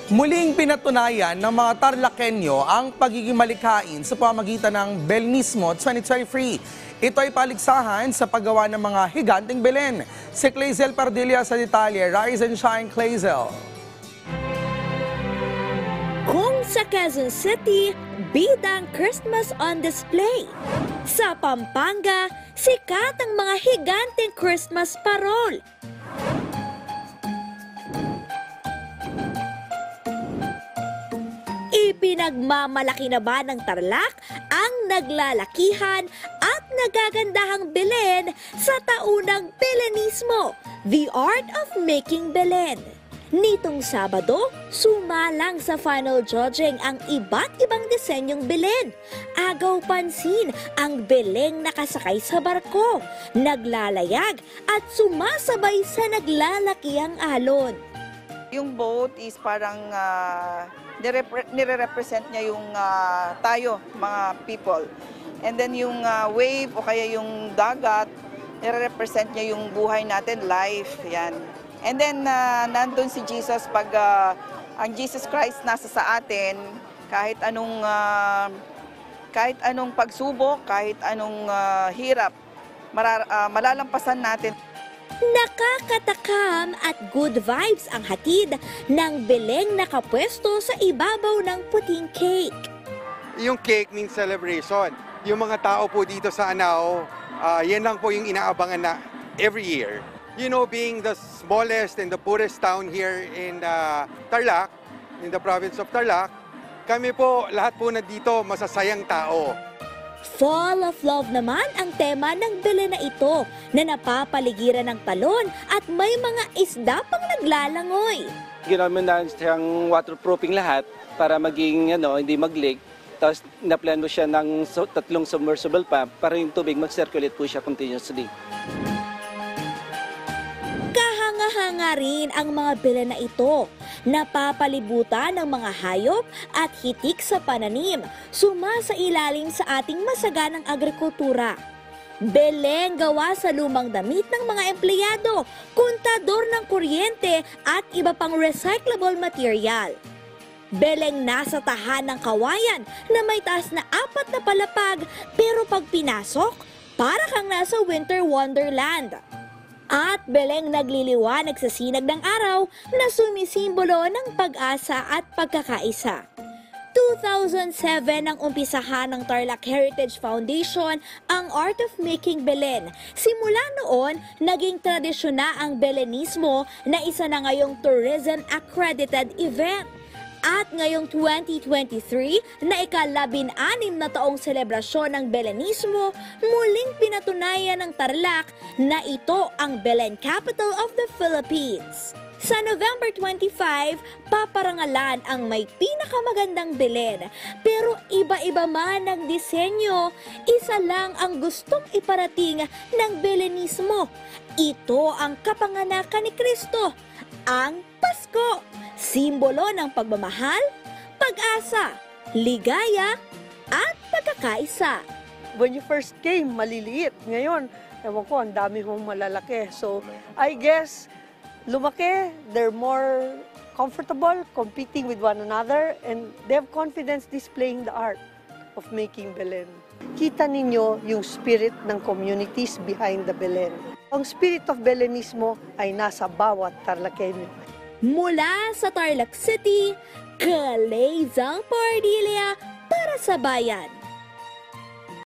Muling pinatunayan ng mga Tarlakenyo ang pagiging malikhain sa pamamagitan ng Belenismo 2023. Ito ay paligsahan sa paggawa ng mga higanteng Belen. Si Clazel Pardilla sa detalye. Rise and shine, Clazel. Kung sa Quezon City, bidang Christmas on display. Sa Pampanga, sikat ang mga higanteng Christmas parol. Ipinagmamalaki na ba ng Tarlac ang naglalakihan at nagagandahang Belen sa taunang Belenismo, the art of making Belen. Nitong Sabado, sumalang sa final judging ang iba't ibang disenyong Belen. Agaw pansin ang Beleng nakasakay sa barko, naglalayag at sumasabay sa naglalakihang alon. Yung boat is parang nire-represent niya yung tayo, mga people. And then yung wave o kaya yung dagat, nire-represent niya yung buhay natin, life, yan. And then nandun si Jesus pag ang Jesus Christ nasa sa atin, kahit anong pagsubok, kahit anong hirap, malalampasan natin. Nakakatakam at good vibes ang hatid ng Beleng nakapwesto sa ibabaw ng puting cake. Yung cake means celebration. Yung mga tao po dito sa Anao, yan lang po yung inaabangan na every year. You know, being the smallest and the poorest town here in Tarlac, in the province of Tarlac, kami po, lahat po na dito masasayang tao. Fall of Love naman ang tema ng Belen na ito na napapaligiran ng talon at may mga isda pang naglalangoy. Ginamit na siyang waterproofing lahat para maging hindi mag-leak. Tapos na-plan mo siya ng 3 submersible pump para yung tubig mag-circulate po siya continuously. Kahanga-hanga rin ang mga Belen na ito. Napapalibutan ng mga hayop at hitik sa pananim, sumasailalim sa ating masaganang agrikultura. Beleng gawa sa lumang damit ng mga empleyado, kontador ng kuryente at iba pang recyclable material. Beleng nasa tahan ng kawayan na may taas na 4 na palapag pero pag pinasok, para kang nasa winter wonderland. At Beleng nagliliwanag sa sinag ng araw na sumisimbolo ng pag-asa at pagkakaisa. 2007 ang umpisahan ng Tarlac Heritage Foundation ang Art of Making Belen. Simula noon, naging tradisyon na ang Belenismo na isa na ngayong tourism-accredited event. At ngayong 2023 na ika-16 na taong selebrasyon ng Belenismo, muling pinatunayan ng Tarlac na ito ang Belen Capital of the Philippines. Sa November 25, paparangalan ang may pinakamagandang Belen. Pero iba-iba man ang disenyo, isa lang ang gustong iparating ng Belenismo. Ito ang kapanganakan ni Kristo, ang Pasko. Simbolo ng pagmamahal, pag-asa, ligaya, at pagkakaisa. When you first came, maliliit. Ngayon, ewan ko, ang dami mong malalaki. So, I guess, lumaki, they're more comfortable competing with one another and they have confidence displaying the art of making Belen. Kita ninyo yung spirit ng communities behind the Belen. Ang spirit of Belenismo ay nasa bawat Tarlakenyo. Mula sa Tarlac City, Clazel Pardilla para sa Bayan.